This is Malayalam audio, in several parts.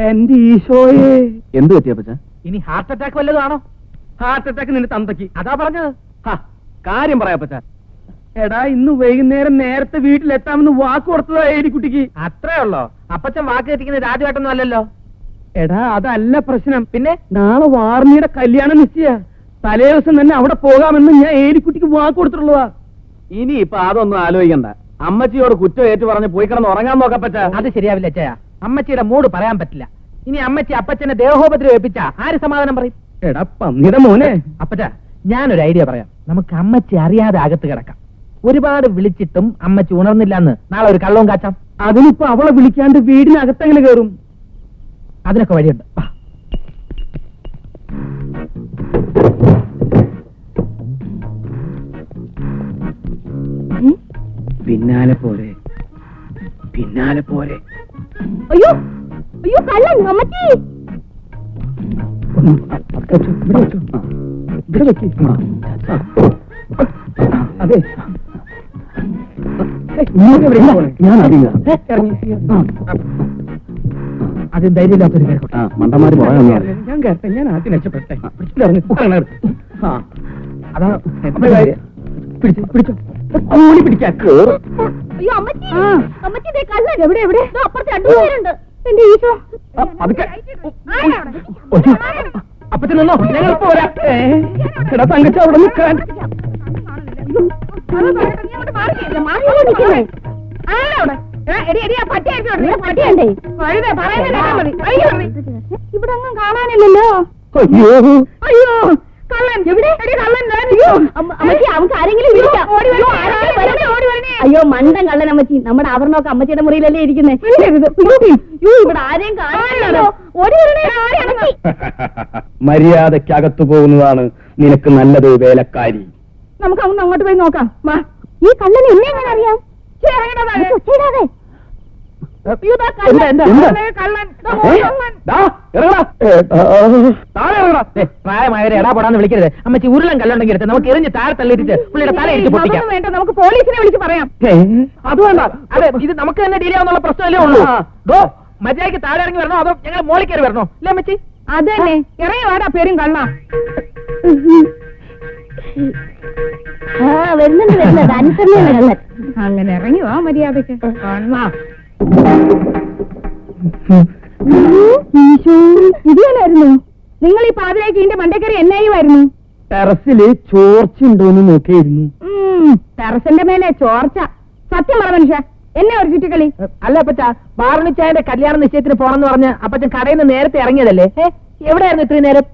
എന്റെ ഈശോയെ, എന്ത് പറ്റിയപ്പച്ച? ഇനി ഹാർട്ട് അറ്റാക്ക് വല്ലതാണോ? ഹാർട്ട് അറ്റാക്ക് നിന്റെ തന്തയ്ക്ക്, അതാ പറഞ്ഞത്. കാര്യം പറയാപ്പച്ച. എടാ, ഇന്ന് വൈകുന്നേരം നേരത്തെ വീട്ടിലെത്താമെന്ന് വാക്ക് കൊടുത്തതാ ഏലിക്കുട്ടിക്ക്. അത്രേ ഉള്ളോ? അപ്പച്ചൻ വാക്ക് തെറ്റിക്കുന്നത് രാജുവേട്ടൊന്നും അല്ലല്ലോ. എടാ, അതല്ല പ്രശ്നം. പിന്നെ നാളെ വാർണിയുടെ കല്യാണം നിശ്ചയ. തലേ ദിവസം തന്നെ അവിടെ പോകാമെന്ന് ഞാൻ ഏലിക്കുട്ടിക്ക് വാക്ക് കൊടുത്തിട്ടുള്ളതാ. ഇനി ഇപ്പൊ അതൊന്നും ആലോചിക്കണ്ട. അമ്മച്ചിയോട് കുറ്റം ഏറ്റു പറഞ്ഞ് പോയി കിടന്ന് ഉറങ്ങാൻ നോക്കപ്പച്ച. അത് ശരിയാവില്ല അച്ഛയ. അമ്മച്ചിയുടെ മൂഡ് പറയാൻ പറ്റില്ല. ഇനി അമ്മച്ചി അപ്പച്ചനെ ദേഹോപദ്രവം ഏൽപ്പിച്ച ആര് സമാധാനം പറയും? എടാ പന്നിയുടെ മോനെ. അപ്പച്ച, ഞാനൊരു ഐഡിയ പറയാം. നമുക്ക് അമ്മച്ചി അറിയാതെ അകത്ത് കിടക്കാം. ഒരുപാട് വിളിച്ചിട്ടും അമ്മച്ചി ഉണർന്നില്ലെന്ന് നാളെ ഒരു കള്ളവും കാച്ചാം. അതിനിപ്പോ അവളെ വിളിക്കാണ്ട് വീടിനകത്തെങ്ങനെ കയറും? അതിനൊക്കെ വഴിയുണ്ട്. പിന്നാലെ പോരെ, പിന്നാലെ പോരെ. അയ്യോ അയ്യോ, കള്ളൻ അമ്മച്ചി. അതെ, ഞാൻ അറിയില്ല. അത് ധൈര്യമില്ലാത്തൊരു മണ്ടന്മാര് ഞാൻ കേട്ടെ, ഞാൻ ആദ്യം രക്ഷപ്പെട്ടെ. അതാ പിടിച്ചോ, കൂടി പിടിക്കാൻ. അയ്യോ അമ്മച്ചി, അമ്മച്ചി ദേ കള്ളൻ. എവിടെ എവിടെ? അപ്പുറത്ത് രണ്ടുപേരുണ്ട്. എന്റെ ഈശോ. അപ്പച്ചൻ നിന്നോ, ഞങ്ങളിപ്പോ വരാം. എടാ തങ്കച്ച, അവിടെ നിൽക്കാൻ. ഇവിടെ ഒന്നും കാണാനില്ലല്ലോ. അയ്യോ അയ്യോ, കള്ളൻ എവിടെ? അമ്മച്ചി, അവർക്ക് ആരെങ്കിലും വിളിക്കാം. അയ്യോ മണ്ടൻ കള്ളൻ അമ്മച്ചി. നമ്മുടെ ആഭരണമൊക്കെ അമ്മച്ചിയുടെ മുറിയിലല്ലേ ഇരിക്കുന്നേ. ഇവിടെ ആരെയും കാണാനില്ലല്ലോ. ഓടി വരണേ. മര്യാദക്കകത്തു പോകുന്നതാണ് നിനക്ക് നല്ലത് വേലക്കാരി. നമുക്ക് അങ്ങ് അങ്ങോട്ട് പോയി നോക്കാം. ഈ കള്ളനെ എന്നെ എങ്ങനെ അറിയാം? പ്രായമായവരെ എടാ പോടാന്ന് വിളിക്കരുത്. അമ്മച്ചി ഉരുളൻ കല്ലുണ്ടെങ്കിൽ എടുത്ത് നമുക്ക് എറിഞ്ഞ് താഴെ തള്ളിയിട്ട് പുള്ളിയുടെ തല ഇടിച്ച് പൊട്ടിക്കാം. വേണ്ട, നമുക്ക് പോലീസിനെ വിളിച്ച് പറയാം. അത് വേണ്ട. അതെ, ഇത് നമുക്ക് തന്നെ ഡീൽ ചെയ്യാവുന്ന പ്രശ്നമല്ലേ ഉള്ളൂ. മര്യാദയ്ക്ക് താഴെ ഇറങ്ങി വരണോ അതോ ഞങ്ങൾ മോളിൽ കയറി വരണോ? അല്ലേ അമ്മച്ചി? അത് തന്നെ, ഇറങ്ങി വാടാ പേരും കള്ള. വരുന്നുണ്ട് വരുന്നുണ്ട്, അനുസരണ കള്ളൻ. അങ്ങനെ ഇറങ്ങി വാ മര്യാദക്ക്. ഇതുവല്ലായിരുന്നു നിങ്ങൾ ഈ പാതിലേക്ക് ഇതിന്റെ മണ്ടക്കറി എന്നായിരുന്നു? ടെറസില് ചോർച്ചുണ്ടോന്ന് നോക്കിയിരുന്നു. ടെറസിന്റെ മേലെ ചോർച്ച. സത്യം പറ മനുഷ്യ, എന്നെ ഒരു ചുറ്റിക്കളി. അല്ല അപ്പച്ച, ബാർണിച്ചായന്റെ കല്യാണ നിശ്ചയത്തിന് പോണെന്ന് പറഞ്ഞ് അപ്പച്ചൻ കടയിൽ നിന്ന് നേരത്തെ ഇറങ്ങിയതല്ലേ? എവിടെയായിരുന്നു ഇത്രയും നേരം?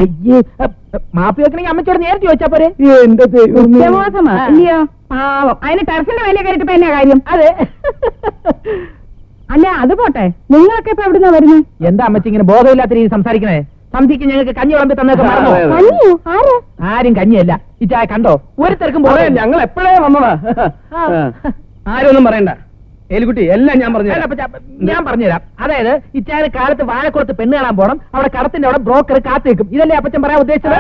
അയ്യേ, മാപ്പി വെക്കണമെങ്കിൽ അമ്മച്ചോട് നേരത്തെ ചോദിച്ചാ പോരെ? എന്റെ ഇല്ലയോ പാവം. അതിന് ടെറസിന്റെ മേലെ കയറിട്ടപ്പോ എന്നാ കാര്യം? അതെ. അല്ല അത് പോട്ടെ, നിങ്ങളൊക്കെ ഇപ്പൊ എവിടുന്നാ വരുന്നത്? എന്താ അമ്മച്ചി ഇങ്ങനെ ബോധമില്ലാത്ത രീതി സംസാരിക്കണേ? സന്ധിക്ക് ഞങ്ങൾക്ക് കഞ്ഞി വിളമ്പി തന്നേക്ക് മറന്നോ? ആരും കഞ്ഞിയല്ല. ഈ ചായ കണ്ടോ? ഒരുത്തർക്കും പോലെ ഞങ്ങൾ എപ്പോഴേ വന്നതാ. ആരൊന്നും പറയണ്ട ഏലിക്കുട്ടി, എല്ലാം ഞാൻ പറഞ്ഞു. ഞാൻ പറഞ്ഞുതരാം. അതായത് ഇച്ചായ കാലത്ത് വാഴക്കുളത്ത് പെണ്ണ് കാണാൻ പോണം. അവിടെ കടത്തിന്റെ അവിടെ ബ്രോക്കർ കാത്തിരിക്കും. ഇതല്ലേ അപ്പച്ചൻ പറയാൻ ഉദ്ദേശിച്ചത്?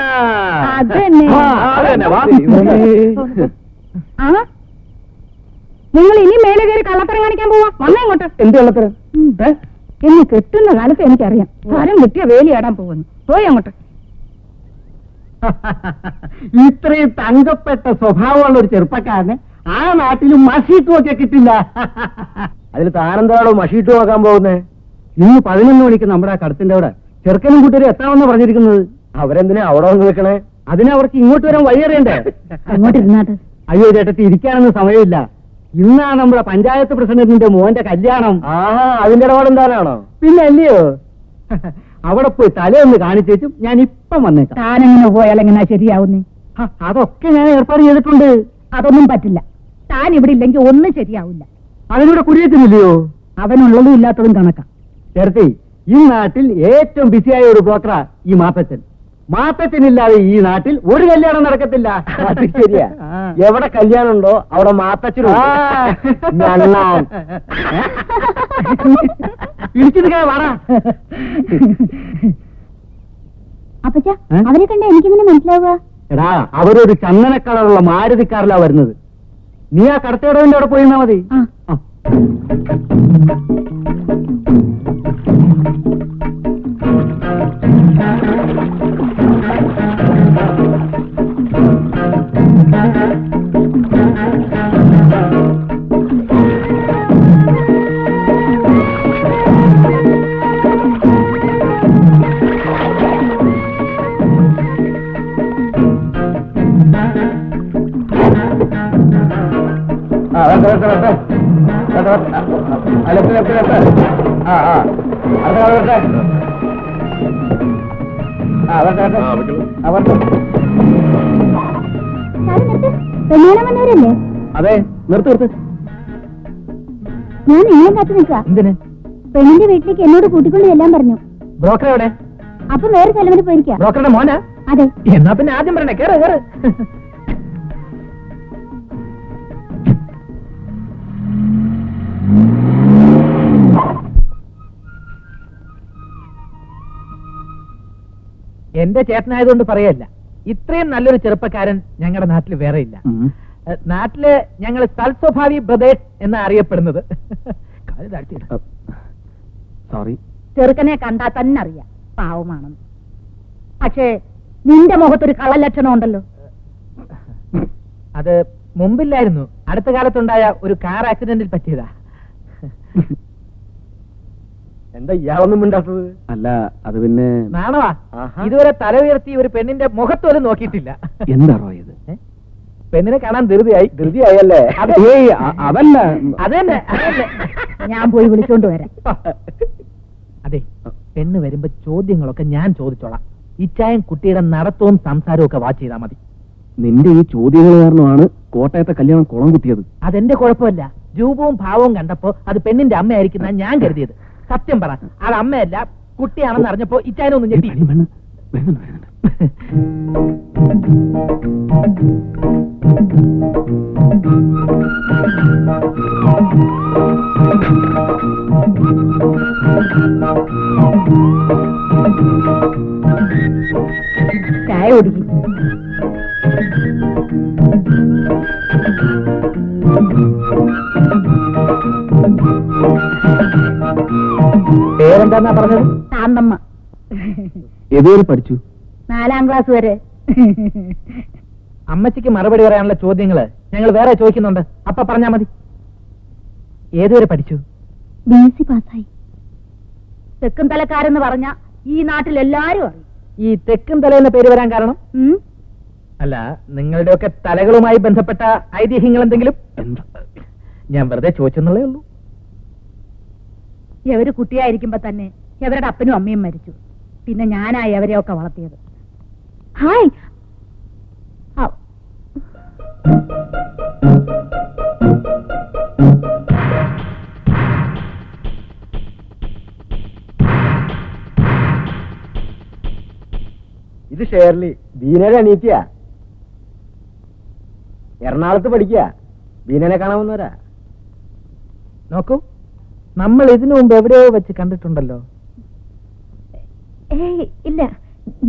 നിങ്ങൾ ഇനി മേലെ കയറി കള്ളത്തരം കാണിക്കാൻ പോവാ. വന്നേ ഇങ്ങോട്ട്. എന്ത് കള്ളത്തരം? എന്നെ കെട്ടുന്ന കാലത്ത് എനിക്കറിയാം. തരം കിട്ടിയ വേലിയാടാൻ പോകുന്നു. പോയി അങ്ങോട്ട്. ഇത്രയും തങ്കപ്പെട്ട സ്വഭാവമുള്ള ഒരു ചെറുപ്പക്കാരന് ആ നാട്ടിൽ മഷീട്ട് ഒക്കെ കിട്ടില്ല. അതിൽ താനെന്താണോ മഷീട്ട് നോക്കാൻ പോകുന്നേ? ഇന്ന് 11 മണിക്ക് നമ്മുടെ ആ കടത്തിന്റെ അവിടെ ചെറുക്കനും കൂട്ടരും എത്താമെന്ന് പറഞ്ഞിരിക്കുന്നത്. അവരെന്തിനാ അവിടെ വന്ന് നിൽക്കണേ? അതിനവർക്ക് ഇങ്ങോട്ട് വരാൻ വഴിയറിയണ്ടേ? അങ്ങോട്ട് ഇരുന്നാട്ട്. അയ്യോ ചേട്ടത്തി, ഇരിക്കാനൊന്നും സമയമില്ല. ഇന്നാണ് നമ്മുടെ പഞ്ചായത്ത് പ്രസിഡന്റിന്റെ മോന്റെ കല്യാണം. അതിന്റെ ഇടപാടെന്താണോ? പിന്നെ അല്ലയോ, അവിടെ പോയി തലയൊന്ന് കാണിച്ചേച്ചും ഞാൻ ഇപ്പം വന്നേക്കാം. താനെങ്ങനെ പോയാൽ എങ്ങനെയാ ശരിയാവുന്നേ? അതൊക്കെ ഞാൻ ഏർപ്പാട് ചെയ്തിട്ടുണ്ട്. അതൊന്നും പറ്റില്ല. താൻ ഇവിടെ ഇല്ലെങ്കിൽ ഒന്നും ശരിയാവില്ല. അതിലൂടെ കുടിയേറ്റുന്നില്ലയോ? അവനുള്ളതും ഇല്ലാത്തതും കണക്കാം. ചേർത്തി, ഈ നാട്ടിൽ ഏറ്റവും ബിസിയായ ഒരു ബ്രോക്കറാ ഈ മാത്തച്ഛൻ. മാത്തച്ഛനില്ലാതെ ഈ നാട്ടിൽ ഒരു കല്യാണം നടക്കത്തില്ല. അത് ശരിയാ. എവിടെ കല്യാണം ഉണ്ടോ അവിടെ മാത്തച്ഛനും ഇടിച്ചിട്ട് വാടാ. അപ്പച്ച, അവരെ കണ്ട എനിക്കെങ്ങനെ മനസ്സിലാവുക? എടാ, അവരൊരു ചന്ദന കളറുള്ള മാരുതി കാറിലാ വരുന്നത്. നീ ആ കടത്തേടവിന്റെ അവിടെ പോയിരുന്നാ മതി. ആ. വന്നവരല്ലേ? അതെ, നിർത്ത്. ഞാൻ എല്ലാം കാത്തു നിൽക്കുക. എന്തിന്? പെണ്ണിന്റെ വീട്ടിലേക്ക് എന്നോട് കൂട്ടിക്കൊണ്ട് എല്ലാം പറഞ്ഞു. ബ്രോക്കർ എവിടെ? അപ്പൊ വേറെ സ്ഥലം പോയിരിക്കാം. ബ്രോക്കറുടെ മോനാ? അതെ. എന്നാ പിന്നെ ആദ്യം പറയണേ, കേറ് കേറ്. എന്റെ ചേട്ടനായതുകൊണ്ട് പറയല്ല, ഇത്രയും നല്ലൊരു ചെറുപ്പക്കാരൻ ഞങ്ങളുടെ നാട്ടിൽ വേറെ ഇല്ല. നാട്ടില് ഞങ്ങൾ സൽസ്വഭാവി ബ്രദേഴ്സ് എന്നാ അറിയപ്പെടുന്നത്. സോറി. ചെറുക്കനെ കണ്ടാ തന്നെ അറിയാം പാവമാണെന്ന്. പക്ഷേ നിന്റെ മുഖത്തൊരു കള്ളലക്ഷണം ഉണ്ടല്ലോ. അത് മുമ്പില്ലായിരുന്നു, അടുത്ത കാലത്തുണ്ടായ ഒരു കാർ ആക്സിഡന്റിൽ പറ്റിയതാ. എന്താ ഇയാളൊന്നും മിണ്ടാത്തത്? അല്ല, അത് പിന്നെ നാണവാ, ഇതുവരെ തല ഉയർത്തി ഒരു പെണ്ണിന്റെ മുഖത്തോലും നോക്കിയിട്ടില്ല. എന്താണോ ഇത്? പെണ്ണിനെ കാണാൻ ധൃതിയായല്ലേ? അതല്ല, അതന്നെ. ഞാൻ പോയി വിളിച്ചോണ്ട് വരാം. അതെ, പെണ്ണ് വരുമ്പോ ചോദ്യങ്ങളൊക്കെ ഞാൻ ചോദിച്ചോളാം. ഇച്ചായം കുട്ടിയുടെ നടത്തവും സംസാരവും ഒക്കെ വാച്ച് ചെയ്താൽ മതി. നിന്റെ ഈ ചോദ്യങ്ങൾ കാരണമാണ് കോട്ടയത്തെ കല്യാണം കുളം കുത്തിയത്. അതെന്റെ കുഴപ്പമില്ല. രൂപവും ഭാവവും കണ്ടപ്പോ അത് പെണ്ണിന്റെ അമ്മയായിരിക്കുന്ന ഞാൻ കരുതിയത്. സത്യം പറ, അത് അമ്മയല്ല കുട്ടിയാണെന്ന് അറിഞ്ഞപ്പോ ഇച്ചായനൊന്നും ഞെട്ടി. ചായ കുടിക്കും. പേരെന്താന്നാ പറഞ്ഞത്? ശാന്തമ്മ. ഏതുവരെ പഠിച്ചു? 4ാം ക്ലാസ് വരെ. അമ്മച്ചിക്ക് മറുപടി പറയാനുള്ള ചോദ്യങ്ങള് ഞങ്ങൾ വേറെ ചോദിക്കുന്നുണ്ട്, അപ്പൊ പറഞ്ഞാ മതി. ഏതുവരെ പഠിച്ചു? BSc പാസ്സായി. തെക്കും തലക്കാരെന്ന് പറഞ്ഞ ഈ നാട്ടിൽ എല്ലാരും അറിയും. ഈ തെക്കും തലയെന്ന പേര് വരാൻ കാരണം? അല്ല, നിങ്ങളുടെയൊക്കെ തലകളുമായി ബന്ധപ്പെട്ട ഐതിഹ്യങ്ങൾ എന്തെങ്കിലും? ഞാൻ വെറുതെ ചോദിച്ചെന്നുള്ളേ ഉള്ളൂ. എവര് കുട്ടിയായിരിക്കുമ്പോ തന്നെ എവരുടെ അപ്പനും അമ്മയും മരിച്ചു. പിന്നെ ഞാനായി അവരെയൊക്കെ വളർത്തിയത്. ഹായ്. ഇത് ഷേർലി, ബീനയുടെ അനീറ്റിയാ. എറണാകുളത്ത് പഠിക്കുക. ബീനനെ കാണാവുന്നവരാ. നോക്കൂ, നമ്മൾ ഇതിനു മുമ്പ് എവിടെയോ വെച്ച് കണ്ടിട്ടുണ്ടല്ലോ. ഇല്ല,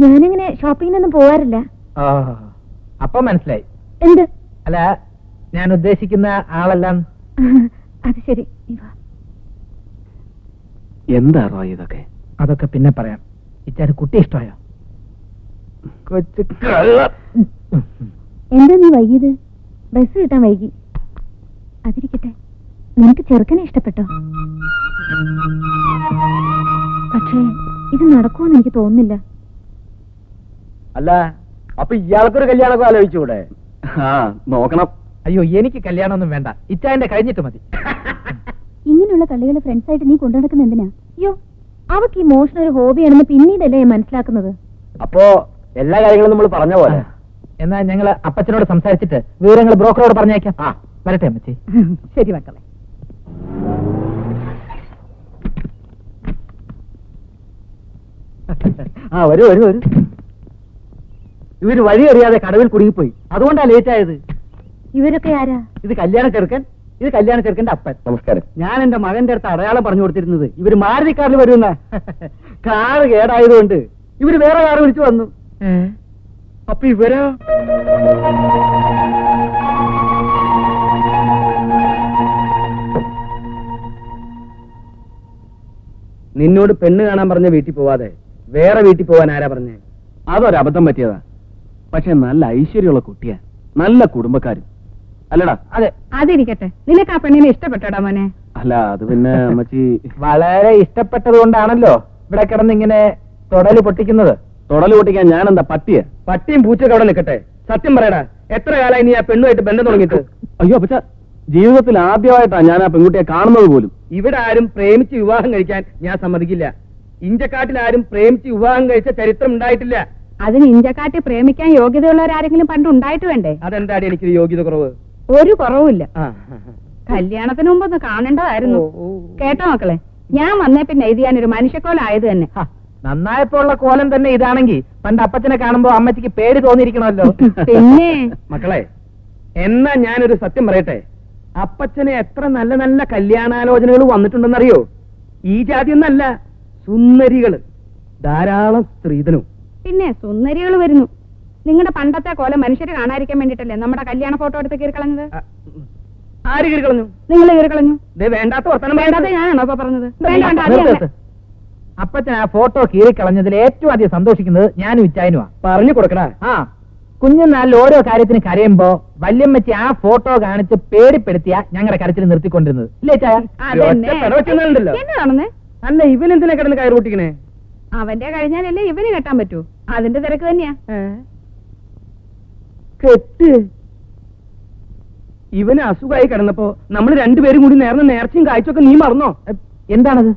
ഞാനങ്ങനെ ഷോപ്പിങ്ങിനൊന്നും പോവാറില്ല. അപ്പൊ മനസ്സിലായി. എന്ത്? അല്ല, ഞാൻ ഉദ്ദേശിക്കുന്ന ആളെല്ലാം. അത് ശരി. എന്താണോ ഇതൊക്കെ? അതൊക്കെ പിന്നെ പറയാം. ഇച്ചാര് കുട്ടി ഇഷ്ടമായോ? കൊച്ചു എന്താ നീ വൈകിയത്? ബസ് കിട്ടാൻ വൈകി. അതിരിക്കട്ടെ, നിനക്ക് ചെറുക്കനെ ഇഷ്ടപ്പെട്ടോ? പക്ഷേ ഇത് നടക്കുമെന്ന് എനിക്ക് തോന്നുന്നില്ല. അല്ല, അപ്പൊ ഇയാൾക്കൊരു കല്യാണമൊക്കെ ആലോചിച്ചൂടെ? നോക്കണം. അയ്യോ, എനിക്ക് കല്യാണമൊന്നും വേണ്ട. ഇച്ചായന്റെ കഴിഞ്ഞിട്ട് മതി. ഇങ്ങനെയുള്ള കളികളെ ഫ്രണ്ട്സായിട്ട് നീ കൊണ്ടുനടക്കുന്ന എന്തിനാ? അയ്യോ, അവക്ക് ഈ മോഷൻ ഒരു ഹോബിയാണെന്ന് പിന്നീടല്ലേ മനസ്സിലാക്കുന്നത്. അപ്പോ എല്ലാ കാര്യങ്ങളും നമ്മൾ പറഞ്ഞ പോലെ. എന്നാ ഞങ്ങള് അപ്പച്ചനോട് സംസാരിച്ചിട്ട് വിവരങ്ങൾ ബ്രോക്കറോട് പറഞ്ഞേക്കാം. വരട്ടെ അമ്മച്ചി. ശരി മക്കളെ. വരൂ വരൂ വരൂ. ഇവര് വഴി അറിയാതെ കടവിൽ കുടുങ്ങിപ്പോയി, അതുകൊണ്ടാ ലേറ്റ് ആയത്. ഇവരൊക്കെ ആരാ? ഇത് കല്യാണ ചെറുക്കൻ, ഇത് കല്യാണ ചെറുക്കന്റെ അപ്പൻ. നമസ്കാരം. ഞാൻ എന്റെ മകന്റെ അടുത്ത് അടയാളം പറഞ്ഞു കൊടുത്തിരുന്നത് ഇവര് മാരുതി കാറിൽ വരുന്ന. കാറ് കേടായതുകൊണ്ട് ഇവര് വേറെ കാറ് വിളിച്ചു വന്നു. അപ്പൊ ഇവരോ? നിന്നോട് പെണ്ണ് കാണാൻ പറഞ്ഞ വീട്ടിൽ പോവാതെ വേറെ വീട്ടിൽ പോവാൻ ആരാ പറഞ്ഞേ? അതൊരബദ്ധം പറ്റിയതാ. പക്ഷെ നല്ല ഐശ്വര്യമുള്ള കുട്ടിയാ, നല്ല കുടുംബക്കാരും അല്ലടാ. അതെ, അതിരിക്കട്ടെ, നിനക്ക് ആ പെണ്ണിനെ ഇഷ്ടപ്പെട്ടോടാ മോനെ? അല്ല അത് പിന്നെ അമ്മച്ചി വളരെ ഇഷ്ടപ്പെട്ടത് കൊണ്ടാണല്ലോ ഇവിടെ കിടന്ന് ഇങ്ങനെ തൊടല് പൊട്ടിക്കുന്നത്. തൊടല് പൊട്ടിക്കാൻ ഞാൻ എന്താ പട്ടിയ? പട്ടിയും പൂച്ചയൊക്കെ അവിടെ നിൽക്കട്ടെ. സത്യം പറയടാ, എത്ര കാലമായി നീ ആ പെണ്ണുമായിട്ട് ബന്ധം തുടങ്ങിയിട്ട്? അയ്യോ അപ്പച്ച, ജീവിതത്തിൽ ആദ്യമായിട്ടാ ഞാൻ ആ പെൺകുട്ടിയെ കാണുന്നത് പോലും. ഇവിടെ ആരും പ്രേമിച്ച് വിവാഹം കഴിക്കാൻ ഞാൻ സമ്മതിക്കില്ല. ഇഞ്ചക്കാട്ടിൽ ആരും പ്രേമിച്ച് വിവാഹം കഴിച്ച ചരിത്രം ഉണ്ടായിട്ടില്ല. അതിന് ഇഞ്ചക്കാട്ടി പ്രേമിക്കാൻ യോഗ്യതയുള്ളവരാരെങ്കിലും പണ്ട് ഉണ്ടായിട്ട് വേണ്ടേ? അതെന്താടി എനിക്കൊരു യോഗ്യത കുറവ്? ഒരു കുറവുമില്ല. ആ, കല്യാണത്തിന് മുമ്പ് ഒന്ന് കാണേണ്ടതായിരുന്നു. ഓ. കേട്ടോ മക്കളെ, ഞാൻ വന്നേ പിന്നെ ഇത് ഞാനൊരു മനുഷ്യക്കോലായത് തന്നെ. ഹ, നന്നായപ്പോ ഉള്ള കോലം തന്നെ ഇതാണെങ്കിൽ പണ്ട് അപ്പച്ചനെ കാണുമ്പോ അമ്മച്ചിക്ക് പേടി തോന്നിയിരിക്കണമല്ലോ. പിന്നെ മക്കളെ, എന്നാ ഞാനൊരു സത്യം പറയട്ടെ. അപ്പച്ചന് എത്ര നല്ല നല്ല കല്യാണാലോചനകൾ വന്നിട്ടുണ്ടെന്നറിയോ? ഈ ജാതിയൊന്നല്ല, സുന്ദരികള് ധാരാളം സ്ത്രീധനവും. പിന്നെ സുന്ദരികൾ വരുന്നു. നിങ്ങളുടെ പണ്ടത്തെ കോലം മനുഷ്യരെ കാണാതിരിക്കാൻ വേണ്ടിട്ടല്ലേ നമ്മുടെ കല്യാണ ഫോട്ടോ എടുത്ത് കീറിക്കളഞ്ഞത്? ആര് കീറി കളഞ്ഞു? നിങ്ങൾ കീറിക്കളഞ്ഞു. ദേ വേണ്ടാത്ത വർത്തമാനം വേണ്ടാതെ വേണ്ടാതെ. ഞാനാണോ ഇപ്പൊ പറഞ്ഞത്? വേണ്ട വേണ്ട, അത് നിർത്ത്. തന്നെ. അപ്പച്ചൻ ആ ഫോട്ടോ കീറിക്കളഞ്ഞതിൽ ഏറ്റവും അധികം സന്തോഷിക്കുന്നത് ഞാനും ഇച്ചായനുമാ. പറഞ്ഞു കൊടുക്കടാ. ആ, കുഞ്ഞുനാളിൽ ഓരോ കാര്യത്തിന് കരയുമ്പോ വല്യമ്മച്ചി ആ ഫോട്ടോ കാണിച്ച് പേടിപ്പെടുത്തിയ ഞങ്ങളുടെ കരച്ചിൽ നിർത്തിക്കൊണ്ടിരുന്നത് ഇല്ലേ ചായ? അതന്നെ. ഒറ്റ പിടവെച്ചെന്നുണ്ടല്ലോ. എന്നതാണെന്ന്? അല്ല, ഇവനെന്തിനാ കിടന്ന് കയറി കൂട്ടിക്കണേ? അവന്റെ കഴിഞ്ഞാലല്ലേ ഇവന് കെട്ടാൻ പറ്റൂ. അതിന്റെ തിരക്ക് തന്നെയാ. കെട്ട്. ഇവന് അസുഖമായി കിടന്നപ്പോ നമ്മൾ രണ്ടുപേരും കൂടി നേർന്ന നേർച്ചയും കാഴ്ചയൊക്കെ നീ മറന്നോ? എന്താണത്?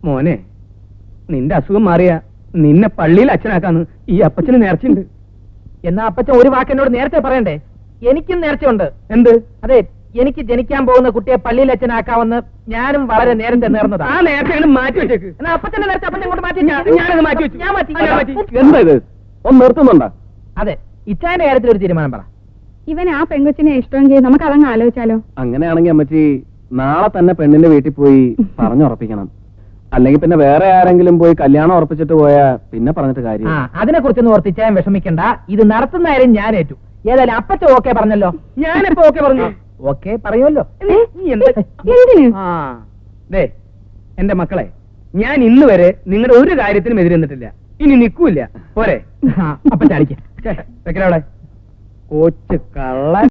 മോനെ, നിന്റെ അസുഖം മാറിയ നിന്നെ പള്ളിയിൽ അച്ഛനാക്കാന്ന് ഈ അപ്പച്ചന് നേർച്ചയുണ്ട്. എന്നാ അപ്പച്ചൻ ഒരു വാക്ക് എന്നോട് നേരത്തെ പറയണ്ടേ? എനിക്കും നേർച്ചയുണ്ട്. എന്ത്? അതെ, എനിക്ക് ജനിക്കാൻ പോകുന്ന കുട്ടിയെ പള്ളിയിൽ അച്ഛനാക്കാമെന്ന് ഞാനും വളരെ നേരത്തെ നേർന്നതാ. ആ നേർച്ച മാറ്റി വെച്ചേക്ക്. എന്നാ അപ്പച്ചന്റെ നേരത്തെ അപ്പച്ചൻ കൊണ്ട് മാറ്റി. ഞാനത് മാറ്റി വെച്ചു. ഞാൻ മാറ്റി. ആ, ഞാൻ മാറ്റി. എന്താ ഇത്? ഒന്ന് നിർത്തുന്നുണ്ടാ? അതെ, ഇച്ചാന്റെ കാര്യത്തിൽ ഒരു തീരുമാനം പറ. ഇവൻ ആ പെങ്കൊച്ചിനെ ഇഷ്ടമെങ്കിൽ നമുക്ക് അതങ്ങ് ആലോചിച്ചാലോ? അങ്ങനെയാണെങ്കിൽ അമ്മച്ചി നാളെ തന്നെ പെണ്ണിന്റെ വീട്ടിൽ പോയി പറഞ്ഞുറപ്പിക്കണം. അല്ലെങ്കിൽ പിന്നെ വേറെ ആരെങ്കിലും പോയി കല്യാണം ഉറപ്പിച്ചിട്ട് പോയാ പിന്നെ പറഞ്ഞിട്ട് കാര്യം. ആ, അതിനെ കുറിച്ചൊന്നും ഓർത്ത് ഇച്ചായൻ വിഷമിക്കണ്ട. ഇത് നടത്തുന്ന കാര്യം ഞാൻ ഏറ്റു. ഏതായാലും അപ്പച്ചൻ ഓക്കെ പറഞ്ഞല്ലോ. ഞാനിപ്പോ ഓക്കെ പറഞ്ഞു. ഓക്കെ പറയുമല്ലോ. ഏ? നീ എന്ത്? എന്തിന്? ആ, ദേ എന്റെ മക്കളെ, ഞാൻ ഇന്ന് വരെ നിങ്ങളുടെ ഒരു കാര്യത്തിനും എതിരെ നിന്നിട്ടില്ല. ഇനി നിൽക്കൂല. പോരെ? അപ്പച്ചൻ അടിക്ക. വെക്കലവിടെ കോച്ച് കള്ള